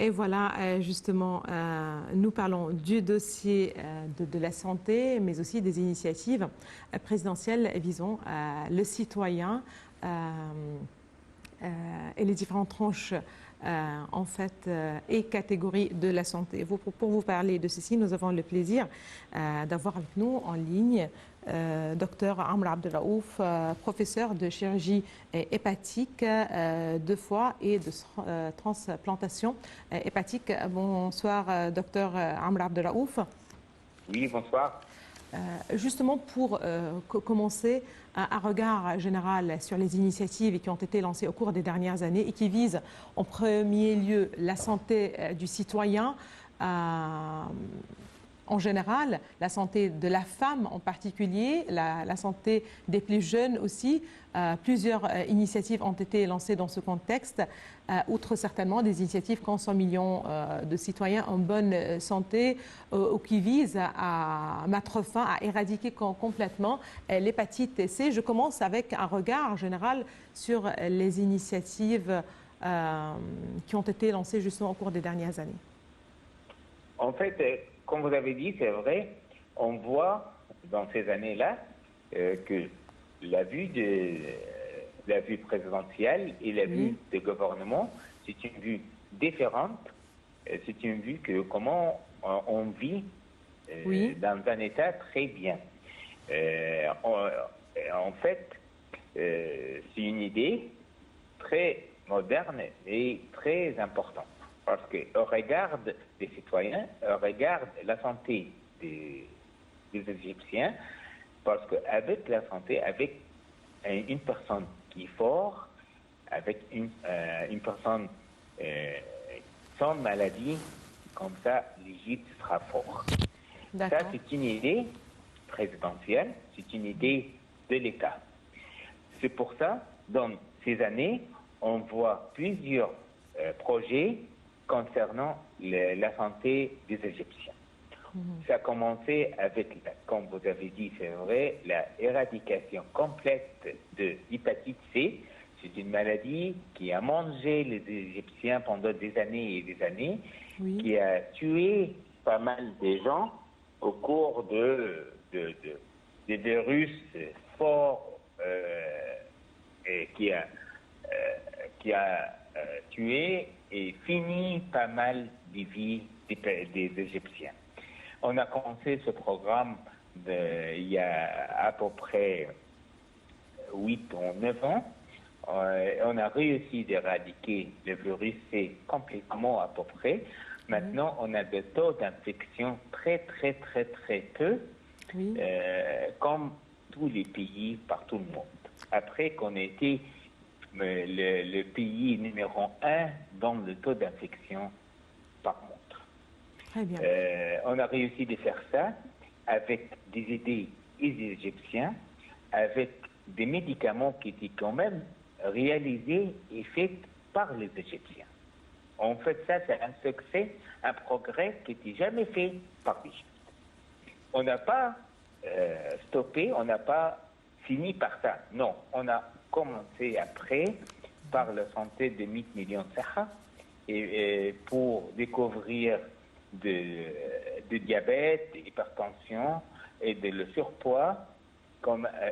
Et voilà, justement, nous parlons du dossier de la santé, mais aussi des initiatives présidentielles visant le citoyen et les différentes tranches en fait et catégories de la santé. Pour vous parler de ceci, nous avons le plaisir d'avoir avec nous en ligne Dr Amr Abdelraouf, professeur de chirurgie hépatique de foie et de transplantation hépatique. Bonsoir Dr Amr Abdelraouf. Oui, bonsoir. Justement pour commencer, un regard général sur les initiatives qui ont été lancées au cours des dernières années et qui visent en premier lieu la santé du citoyen en général, la santé de la femme en particulier, la santé des plus jeunes aussi. Plusieurs initiatives ont été lancées dans ce contexte, outre certainement des initiatives comme 100 millions de citoyens en bonne santé, qui visent à mettre fin, à éradiquer complètement l'hépatite C. Je commence avec un regard général sur les initiatives qui ont été lancées justement au cours des dernières années. En fait, comme vous avez dit, c'est vrai, on voit dans ces années-là que la vue présidentielle et la vue du gouvernement, c'est une vue différente. C'est une vue que comment on vit dans un état très bien. En fait, c'est une idée très moderne et très importante. Parce qu'on regarde les citoyens, on regarde la santé des Égyptiens, parce qu'avec la santé, avec une personne qui est forte, avec une personne sans maladie, comme ça, l'Égypte sera fort. Ça, c'est une idée présidentielle, c'est une idée de l'État. C'est pour ça, dans ces années, on voit plusieurs projets concernant la santé des Égyptiens. Ça a commencé avec, comme vous avez dit, c'est vrai, la éradication complète de l'hépatite C. C'est une maladie qui a mangé les Égyptiens pendant des années et des années, qui a tué pas mal de gens au cours des virus forts et qui a tué et fini pas mal de vies des Égyptiens. On a commencé ce programme il y a à peu près 8 ou 9 ans. On a réussi d'éradiquer le virus C complètement à peu près. Maintenant, on a des taux d'infection très peu, comme tous les pays par tout le monde. Après qu'on ait été le pays numéro 1 dans le taux d'infection par monde. Très bien. On a réussi de faire ça avec des idées égyptiennes, avec des médicaments qui étaient quand même réalisés et faits par les Égyptiens. En fait, ça, c'est un succès, un progrès qui n'était jamais fait par l'Égypte. On n'a pas stoppé, on n'a pas fini par ça. Non, on a commencé après par la santé de 100 millions de Sahara et pour découvrir de diabète, d'hypertension et de le surpoids.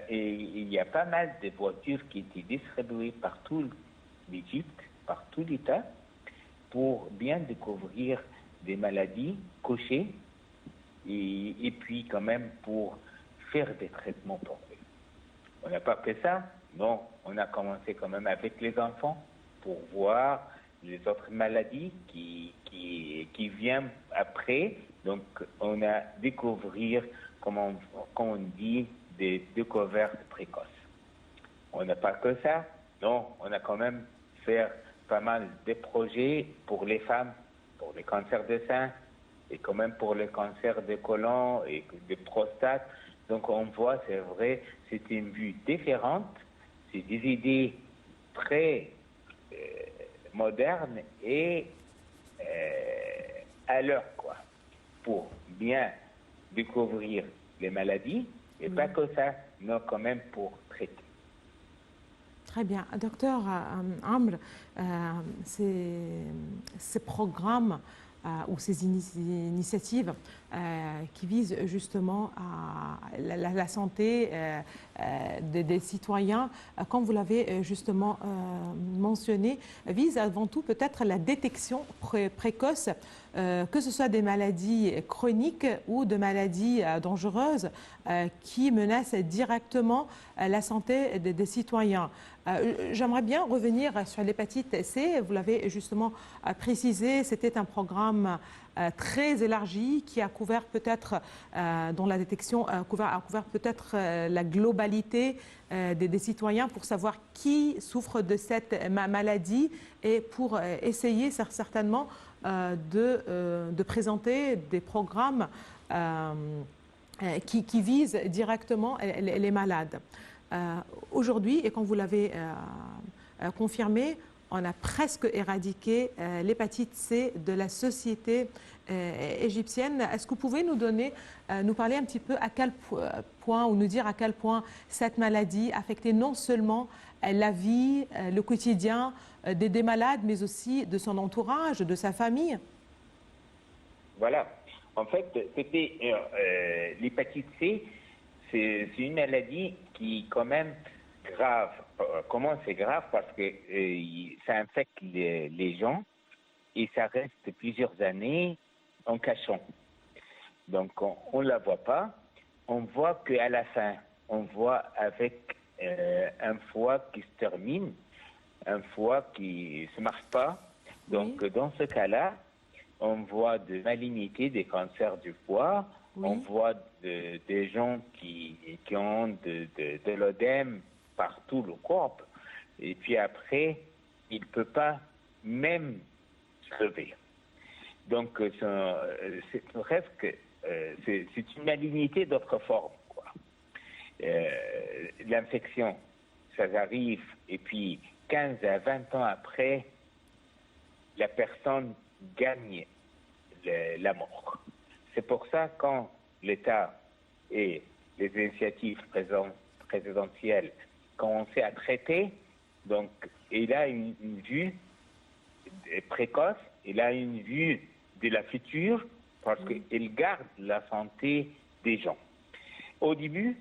Et il y a pas mal de voitures qui étaient distribuées par toute l'Égypte, par tout l'État, pour bien découvrir des maladies cochées et puis quand même pour faire des traitements pour eux. On n'a pas fait ça, non, on a commencé quand même avec les enfants pour voir les autres maladies qui viennent après. Donc, on a découvert, comme on dit, des découvertes précoces. On n'a pas que ça, non, on a quand même fait pas mal de projets pour les femmes, pour les cancers de sein, et quand même pour le cancer de côlon et de prostate. Donc, on voit, c'est vrai, c'est une vue différente, c'est des idées très moderne et à l'heure, quoi, pour bien découvrir les maladies, et pas que ça, non, quand même pour traiter. Très bien. Docteur Amr, ces programmes ou ces initiatives qui visent justement à la santé des citoyens, comme vous l'avez justement mentionné, visent avant tout peut-être la détection précoce, que ce soit des maladies chroniques ou de maladies dangereuses qui menacent directement la santé des citoyens. J'aimerais bien revenir sur l'hépatite C. Vous l'avez justement précisé, c'était un programme très élargi qui a couvert peut-être, dont la détection a couvert peut-être la globalité des citoyens pour savoir qui souffre de cette maladie et pour essayer certainement de présenter des programmes qui visent directement les malades. Aujourd'hui, et comme vous l'avez confirmé, on a presque éradiqué l'hépatite C de la société égyptienne. Est-ce que vous pouvez nous parler un petit peu à quel point, ou nous dire à quel point cette maladie affectait non seulement la vie, le quotidien des malades, mais aussi de son entourage, de sa famille? Voilà. En fait, c'était l'hépatite C, c'est une maladie qui quand même grave. Comment c'est grave? Parce que ça infecte les gens et ça reste plusieurs années en cachant. Donc on ne la voit pas. On voit qu'à la fin, on voit avec un foie qui se termine, un foie qui ne se marche pas. Donc Oui. dans ce cas-là, on voit de malignité, des cancers du foie. Oui. On voit des gens qui ont de l'œdème par tout le corps. Et puis après, il ne peut pas même se lever. Donc, c'est presque, c'est une malignité d'autre forme, quoi. L'infection, ça arrive, et puis 15 à 20 ans après, la personne gagne la mort. C'est pour ça quand l'État et les initiatives présidentielles commençaient à traiter, donc il a une vue précoce, il a une vue de la future, parce qu'il garde la santé des gens. Au début,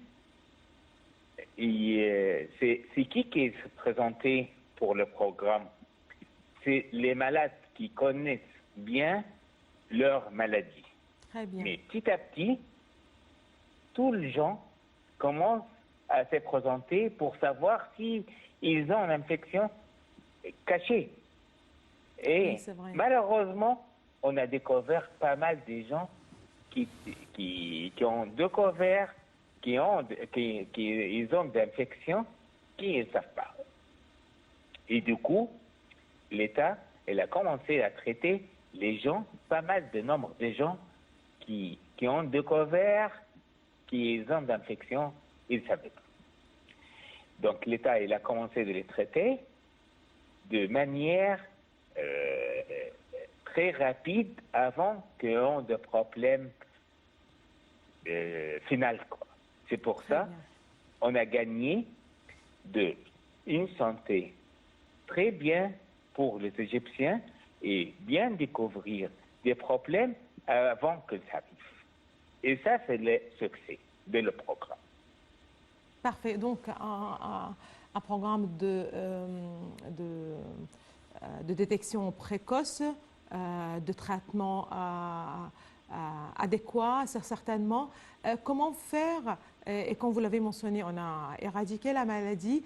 c'est qui se présentait pour le programme? C'est les malades qui connaissent bien leur maladie. Très bien. Mais petit à petit, tous les gens commencent à se présenter pour savoir s'ils ont l'infection cachée. Et Oui, c'est vrai. malheureusement, on a découvert pas mal de gens qui ont découvert qu'ils ont d'infections qu'ils ne savent pas. Et du coup, l'État, elle a commencé à traiter les gens, pas mal de nombre de gens qui ont découvert qu'ils ont d'infections, ils ne savaient pas. Donc l'État, il a commencé de les traiter de manière très rapide avant qu'ils aient de problèmes finaux. C'est pour ça on a gagné une santé très bien pour les Égyptiens et bien découvrir des problèmes avant que ça arrive. Et ça, c'est le succès de le programme. Parfait. Donc, un programme de détection précoce, de traitement adéquat, certainement. Comment faire, et comme vous l'avez mentionné, on a éradiqué la maladie,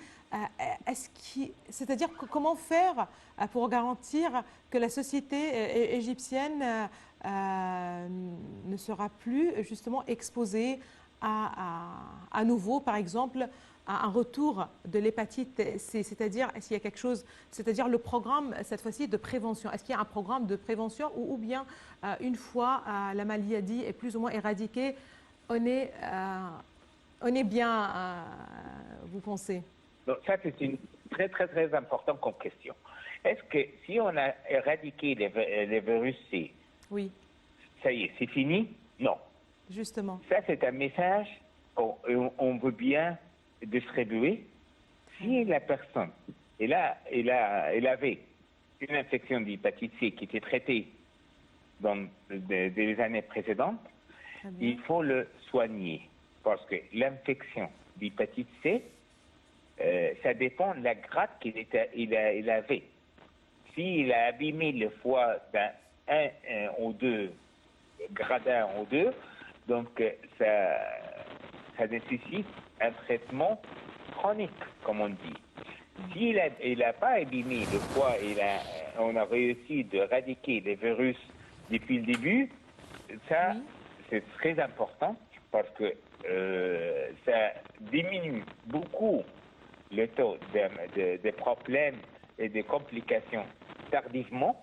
c'est-à-dire comment faire pour garantir que la société égyptienne ne sera plus justement exposée à nouveau, par exemple, à un retour de l'hépatite C, c'est-à-dire est-ce qu'il y a quelque chose, c'est-à-dire le programme cette fois-ci de prévention, est-ce qu'il y a un programme de prévention ou bien une fois la maladie est plus ou moins éradiquée, on est bien, vous pensez? Donc ça, c'est une très, très, très importante comme question. Est-ce que si on a éradiqué les virus C, Oui. Ça y est, c'est fini? Non. Justement. Ça, c'est un message qu'on veut bien distribuer. Si la personne, elle avait une infection d'hépatite C qui était traitée dans des années précédentes, il faut le soigner. Parce que l'infection d'hépatite C, ça dépend de la grade qu'il avait. S'il a abîmé le foie d'un 1 ou 2, grade 1 ou 2, donc ça nécessite un traitement chronique, comme on dit. S'il n'a pas abîmé le foie et on a réussi d'éradiquer les virus depuis le début, ça, c'est très important parce que ça diminue beaucoup le taux de problèmes et de complications tardivement,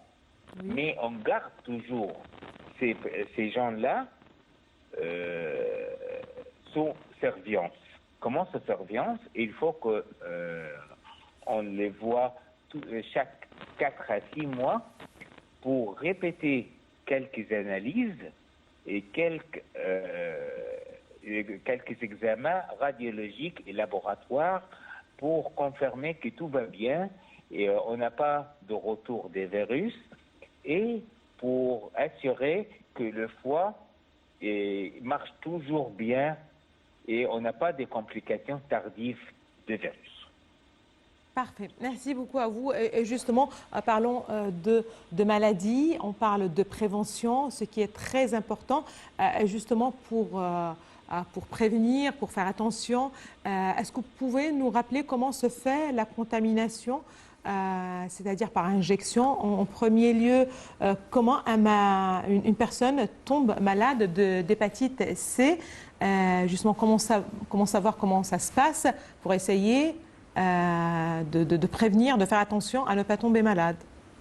mais on garde toujours ces gens-là sous surveillance. Comment sous surveillance? Il faut que on les voit chaque 4 à 6 mois pour répéter quelques analyses et quelques examens radiologiques et laboratoires pour confirmer que tout va bien et on n'a pas de retour des virus et pour assurer que le foie marche toujours bien et on n'a pas de complications tardives de virus. Parfait. Merci beaucoup à vous. Et justement, parlons de maladies, on parle de prévention, ce qui est très important, justement pour prévenir, pour faire attention. Est-ce que vous pouvez nous rappeler comment se fait la contamination, c'est-à-dire par injection? En premier lieu, comment une personne tombe malade d'hépatite C? Justement, comment savoir comment ça se passe pour essayer de prévenir, de faire attention à ne pas tomber malade?